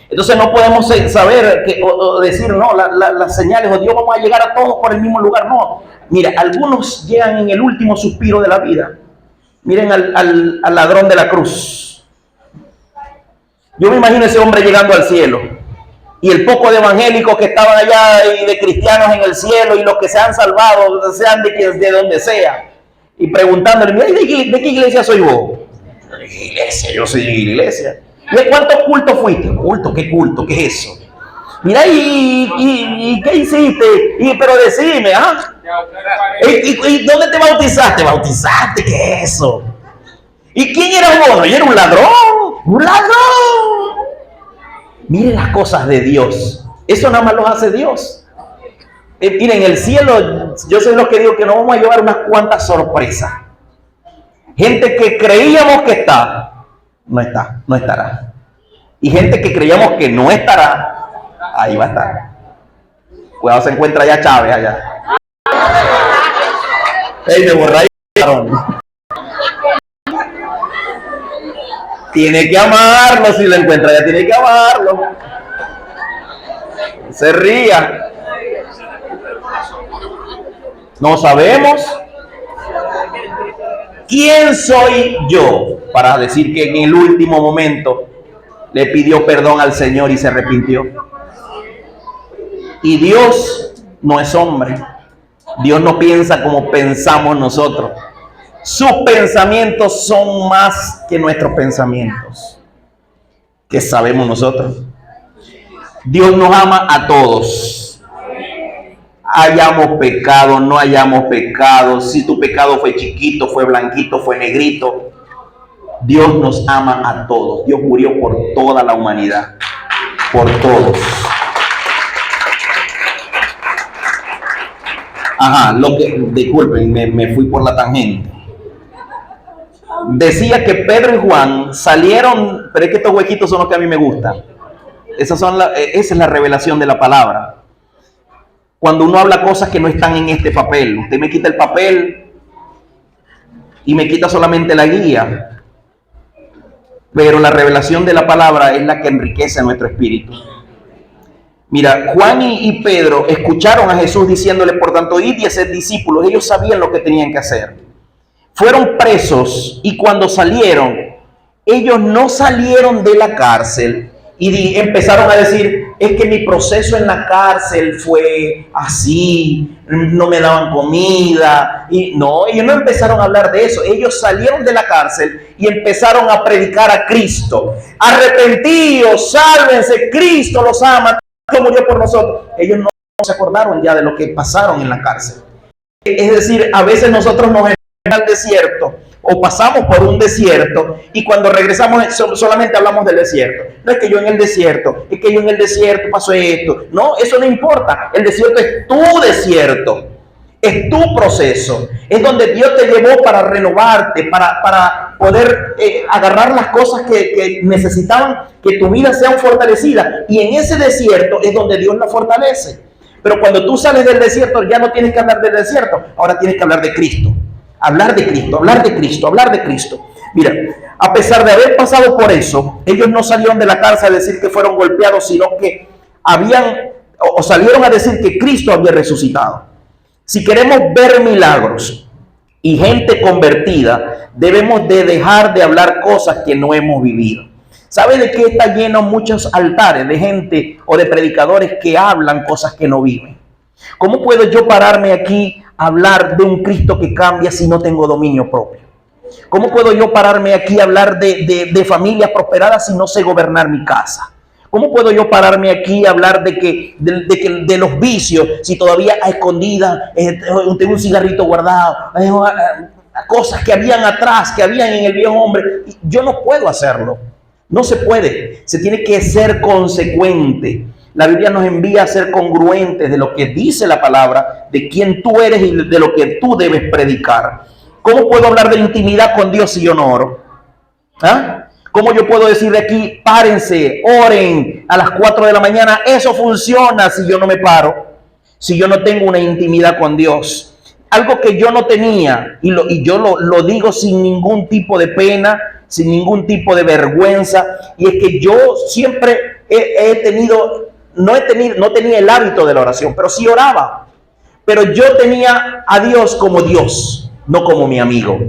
Entonces no podemos saber o decir, no, las señales, o Dios, vamos a llegar a todos por el mismo lugar. No, mira, algunos llegan en el último suspiro de la vida. Miren al ladrón de la cruz. Yo me imagino ese hombre llegando al cielo y el poco de evangélicos que estaban allá y de cristianos en el cielo y los que se han salvado, sean de donde sea, y preguntándole, mira, ¿de qué iglesia soy vos? Iglesia, yo soy de iglesia. ¿Y cuántos cultos fuiste? ¿Culto? ¿Qué culto? ¿Qué es eso? Mira, ¿y qué hiciste? Pero decime, ¿ah? ¿Y dónde te bautizaste? ¿Bautizaste? ¿Qué es eso? ¿Y quién era vos? ¿Y era un ladrón? ¡Un ladrón! Miren las cosas de Dios. Eso nada más lo hace Dios. Miren, el cielo, yo sé lo que digo, que nos vamos a llevar unas cuantas sorpresas. Gente que creíamos que está, no está, no estará. Y gente que creíamos que no estará, ahí va a estar. Cuidado, se encuentra allá Chávez allá. ¡Ey, me borra ahí! Tiene que amarlo, si lo encuentra ya tiene que amarlo. Se ría. No sabemos. ¿Quién soy yo para decir que en el último momento le pidió perdón al Señor y se arrepintió? Y Dios no es hombre. Dios no piensa como pensamos nosotros. Sus pensamientos son más que nuestros pensamientos. ¿Qué sabemos nosotros? Dios nos ama a todos. Hayamos pecado, no hayamos pecado, si tu pecado fue chiquito, fue blanquito, fue negrito, Dios nos ama a todos. Dios murió por toda la humanidad, por todos. Disculpen, me fui por la tangente. Decía que Pedro y Juan salieron, pero es que estos huequitos son los que a mí me gustan. Esa es la revelación de la palabra. Cuando uno habla cosas que no están en este papel, usted me quita el papel y me quita solamente la guía, pero la revelación de la palabra es la que enriquece nuestro espíritu. Mira, Juan y Pedro escucharon a Jesús diciéndole, por tanto, id y haced discípulos. Ellos sabían lo que tenían que hacer. Fueron presos y cuando salieron, ellos no salieron de la cárcel empezaron a decir, es que mi proceso en la cárcel fue así, no me daban comida. Y no, ellos no empezaron a hablar de eso. Ellos salieron de la cárcel y empezaron a predicar a Cristo. Arrepentidos, sálvense, Cristo los ama, Cristo murió por nosotros. Ellos no se acordaron ya de lo que pasaron en la cárcel. Es decir, a veces nosotros nos al desierto o pasamos por un desierto y cuando regresamos solamente hablamos del desierto. No es que yo en el desierto, es que yo en el desierto pasó esto. No, eso no importa. El desierto es tu desierto, es tu proceso, es donde Dios te llevó para renovarte, para poder agarrar las cosas que necesitaban que tu vida sea fortalecida, y en ese desierto es donde Dios la fortalece. Pero cuando tú sales del desierto ya no tienes que hablar del desierto, ahora tienes que hablar de Cristo. Hablar de Cristo, hablar de Cristo, hablar de Cristo. Mira, a pesar de haber pasado por eso, ellos no salieron de la cárcel a decir que fueron golpeados, sino que salieron a decir que Cristo había resucitado. Si queremos ver milagros y gente convertida, debemos de dejar de hablar cosas que no hemos vivido. ¿Sabe de qué está lleno muchos altares de gente o de predicadores que hablan cosas que no viven? ¿Cómo puedo yo pararme aquí a hablar de un Cristo que cambia si no tengo dominio propio? ¿Cómo puedo yo pararme aquí a hablar de familias prosperadas si no sé gobernar mi casa? ¿Cómo puedo yo pararme aquí a hablar de los vicios si todavía a escondidas tengo un cigarrito guardado? Cosas que habían atrás, que habían en el viejo hombre. Yo no puedo hacerlo. No se puede. Se tiene que ser consecuente. La Biblia nos envía a ser congruentes de lo que dice la palabra, de quién tú eres y de lo que tú debes predicar. ¿Cómo puedo hablar de intimidad con Dios si yo no oro? ¿Ah? ¿Cómo yo puedo decir de aquí, párense, oren a las 4 de la mañana? Eso funciona si yo no me paro, si yo no tengo una intimidad con Dios. Algo que yo no tenía, y yo lo digo sin ningún tipo de pena, sin ningún tipo de vergüenza, y es que yo siempre no tenía el hábito de la oración, pero sí oraba. Pero yo tenía a Dios como Dios, no como mi amigo.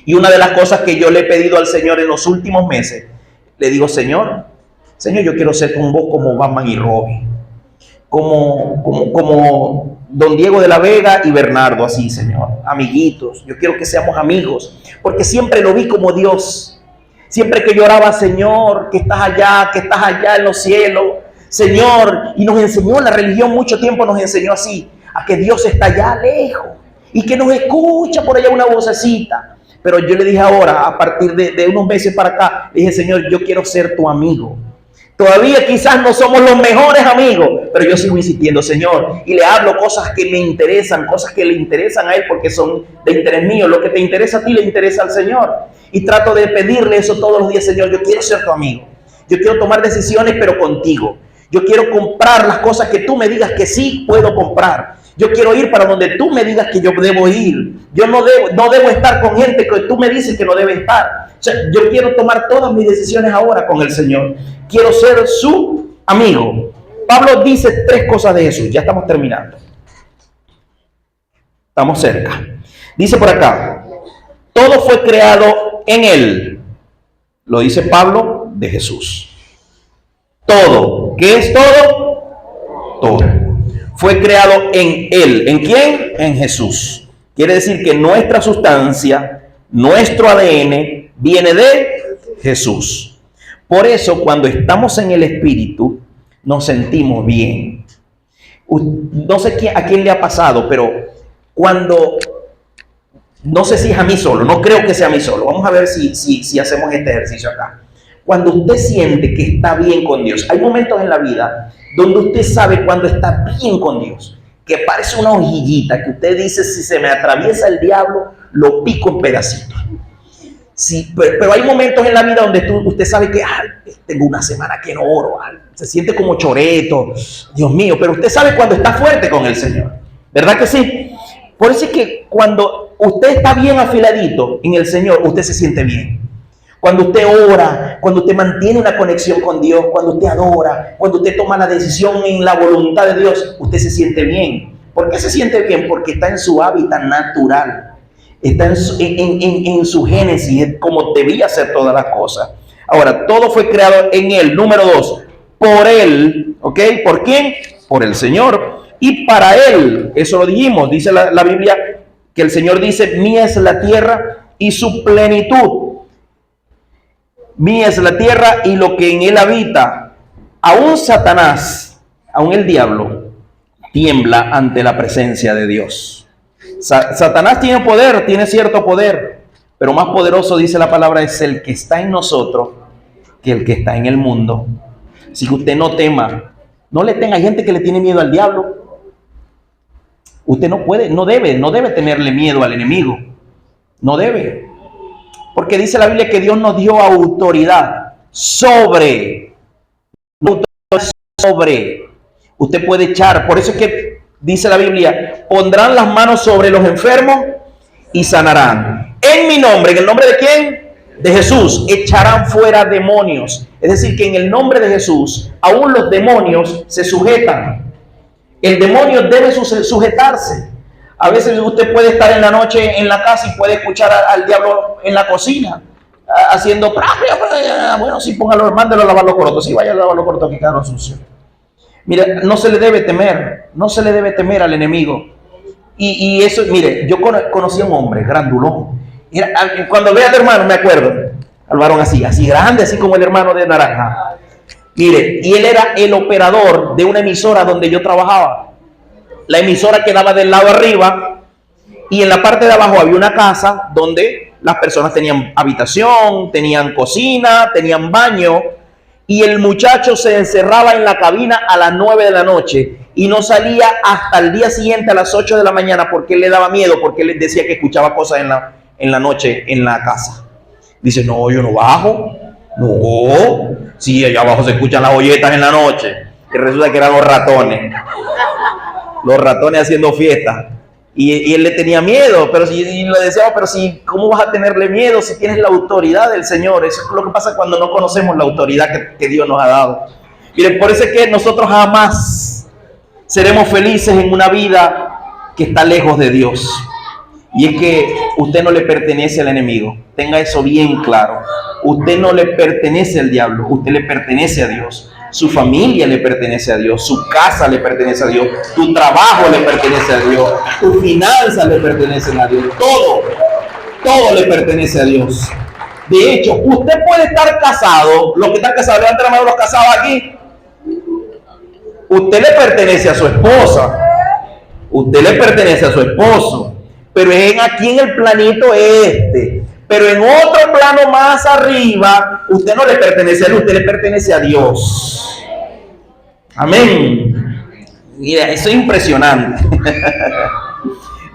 Y una de las cosas que yo le he pedido al Señor en los últimos meses, le digo, Señor, yo quiero ser con vos como Batman y Robin, como Don Diego de la Vega y Bernardo, así, Señor, amiguitos. Yo quiero que seamos amigos, porque siempre lo vi como Dios. Siempre que yo oraba, Señor, que estás allá en los cielos, Señor, y nos enseñó la religión mucho tiempo, nos enseñó así, a que Dios está allá lejos y que nos escucha por allá una vocecita. Pero yo le dije ahora, a partir de unos meses para acá, le dije, Señor, yo quiero ser tu amigo. Todavía quizás no somos los mejores amigos, pero yo sigo insistiendo, Señor, y le hablo cosas que me interesan, cosas que le interesan a Él porque son de interés mío. Lo que te interesa a ti le interesa al Señor. Y trato de pedirle eso todos los días, Señor, yo quiero ser tu amigo. Yo quiero tomar decisiones, pero contigo. Yo quiero comprar las cosas que tú me digas que sí puedo comprar. Yo quiero ir para donde tú me digas que yo debo ir. Yo no debo estar con gente que tú me dices que no debe estar. O sea, yo quiero tomar todas mis decisiones ahora con el Señor. Quiero ser su amigo. Pablo dice 3 cosas de eso. Ya estamos terminando. Estamos cerca. Dice por acá, todo fue creado en Él. Lo dice Pablo de Jesús. Todo. ¿Qué es todo? Todo. Fue creado en Él. ¿En quién? En Jesús. Quiere decir que nuestra sustancia, nuestro ADN, viene de Jesús. Por eso, cuando estamos en el Espíritu, nos sentimos bien. No sé a quién le ha pasado, pero no sé si es a mí solo, no creo que sea a mí solo. Vamos a ver si hacemos este ejercicio acá. Cuando usted siente que está bien con Dios, hay momentos en la vida donde usted sabe cuando está bien con Dios, que parece una hojillita que usted dice, si se me atraviesa el diablo, lo pico en pedacitos. Sí, pero hay momentos en la vida donde usted sabe que tengo una semana que no oro, se siente como choreto, Dios mío, pero usted sabe cuando está fuerte con el Señor, ¿verdad que sí? Por eso es que cuando usted está bien afiladito en el Señor, usted se siente bien. Cuando usted ora, cuando usted mantiene una conexión con Dios, cuando usted adora, cuando usted toma la decisión en la voluntad de Dios, usted se siente bien. ¿Por qué se siente bien? Porque está en su hábitat natural, está en su génesis, como debía ser todas las cosas. Ahora, todo fue creado en Él. Número 2, por Él, ¿ok? ¿Por quién? Por el Señor. Y para Él, eso lo dijimos, dice la Biblia, que el Señor dice, mía es la tierra y su plenitud. Mía es la tierra y lo que en Él habita. Aún Satanás, aún el diablo, tiembla ante la presencia de Dios. Satanás tiene poder, tiene cierto poder, pero más poderoso, dice la palabra, es el que está en nosotros que el que está en el mundo. Así que usted no tema, no le tenga. Hay gente que le tiene miedo al diablo. Usted no puede, no debe tenerle miedo al enemigo. No debe. Porque dice la Biblia que Dios nos dio autoridad sobre. Usted puede echar. Por eso es que dice la Biblia, pondrán las manos sobre los enfermos y sanarán. En mi nombre, ¿en el nombre de quién? De Jesús. Echarán fuera demonios. Es decir, que en el nombre de Jesús, aún los demonios se sujetan. El demonio debe sujetarse. A veces usted puede estar en la noche en la casa y puede escuchar al diablo en la cocina haciendo, bueno, sí, póngalo, mándelo a lavar los corotos, sí, vaya a lavar los corotos que quedaron sucios. Mira, no se le debe temer, no se le debe temer al enemigo. Y eso, mire, yo conocí a un hombre grandulón. Cuando vea al hermano, me acuerdo, al varón así grande, así como el hermano de Naranja. Mire, y él era el operador de una emisora donde yo trabajaba. La emisora quedaba del lado arriba y en la parte de abajo había una casa donde las personas tenían habitación, tenían cocina, tenían baño, y el muchacho se encerraba en la cabina a las 9 de la noche y no salía hasta el día siguiente a las 8 de la mañana porque él le daba miedo, porque él decía que escuchaba cosas en la noche en la casa. Dice, no, yo no bajo. No, sí, allá abajo se escuchan las olletas en la noche. Y resulta que eran los ratones haciendo fiesta. Y él le tenía miedo, pero y le decía, pero si, ¿cómo vas a tenerle miedo si tienes la autoridad del Señor? Eso es lo que pasa cuando no conocemos la autoridad que Dios nos ha dado. Miren, por eso es que nosotros jamás seremos felices en una vida que está lejos de Dios. Y es que usted no le pertenece al enemigo. Tenga eso bien claro. Usted no le pertenece al diablo, usted le pertenece a Dios. Su familia le pertenece a Dios, su casa le pertenece a Dios, tu trabajo le pertenece a Dios, tus finanzas le pertenecen a Dios, todo le pertenece a Dios. De hecho, usted puede estar casado, los que están casados, levanten la mano los casados aquí. Usted le pertenece a su esposa, usted le pertenece a su esposo, pero es aquí en el planito este. Pero en otro plano más arriba, usted no le pertenece a él, usted le pertenece a Dios. Amén. Mira, eso es impresionante.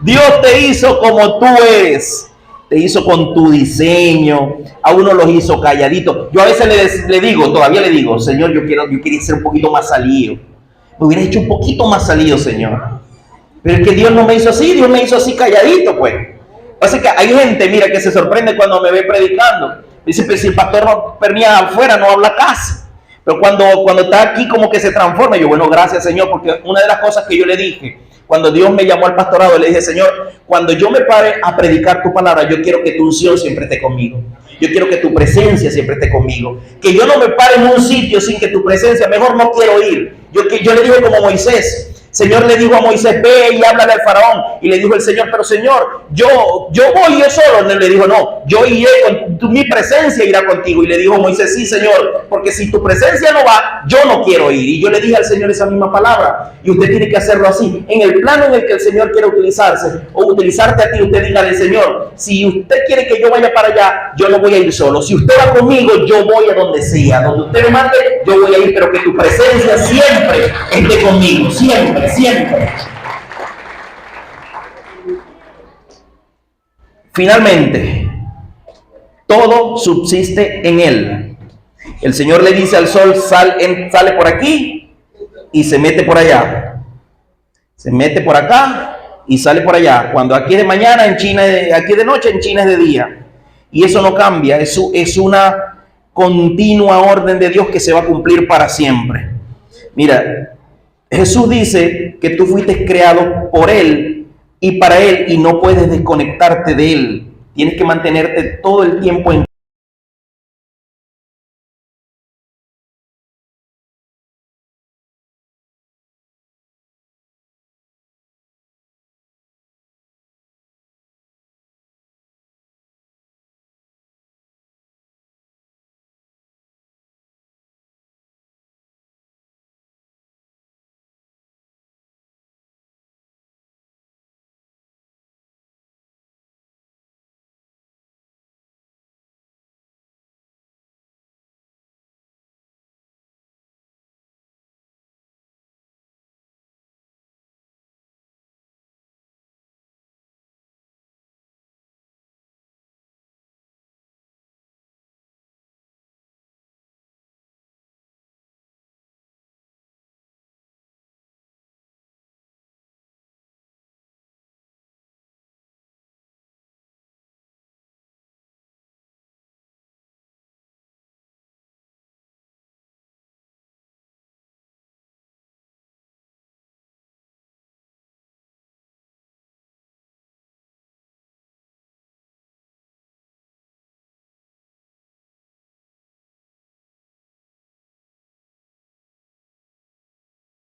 Dios te hizo como tú eres. Te hizo con tu diseño. A uno los hizo calladitos. Yo a veces le digo, todavía le digo, Señor, yo quería ser un poquito más salido. Me hubiera hecho un poquito más salido, Señor. Pero es que Dios no me hizo así, Dios me hizo así calladito, pues. Así que hay gente, mira, que se sorprende cuando me ve predicando. Dice, pero si el pastor Pernia afuera no habla casi. Pero cuando está aquí como que se transforma. Yo, bueno, gracias, Señor, porque una de las cosas que yo le dije, cuando Dios me llamó al pastorado, le dije, Señor, cuando yo me pare a predicar tu palabra, yo quiero que tu unción siempre esté conmigo. Yo quiero que tu presencia siempre esté conmigo. Que yo no me pare en un sitio sin que tu presencia, mejor no quiero ir. Yo le dije como Moisés. Señor le dijo a Moisés, ve y háblale al faraón. Y le dijo el Señor, pero Señor, yo voy yo solo. Y le dijo, no, yo iré, mi presencia irá contigo. Y le dijo Moisés, sí, Señor, porque si tu presencia no va, yo no quiero ir. Y yo le dije al Señor esa misma palabra. Y usted tiene que hacerlo así. En el plano en el que el Señor quiere utilizarse, o utilizarte a ti, usted dígale, Señor, si usted quiere que yo vaya para allá, yo no voy a ir solo. Si usted va conmigo, yo voy a donde sea. Donde usted me mande, yo voy a ir, pero que tu presencia siempre esté conmigo, siempre. Siempre. Finalmente, todo subsiste en Él. El Señor le dice al sol, sale por aquí y se mete por allá. Se mete por acá y sale por allá. Cuando aquí es de mañana, en China, aquí de noche, en China es de día. Y eso no cambia, es una continua orden de Dios que se va a cumplir para siempre. Mira, Jesús dice que tú fuiste creado por Él y para Él y no puedes desconectarte de Él. Tienes que mantenerte todo el tiempo en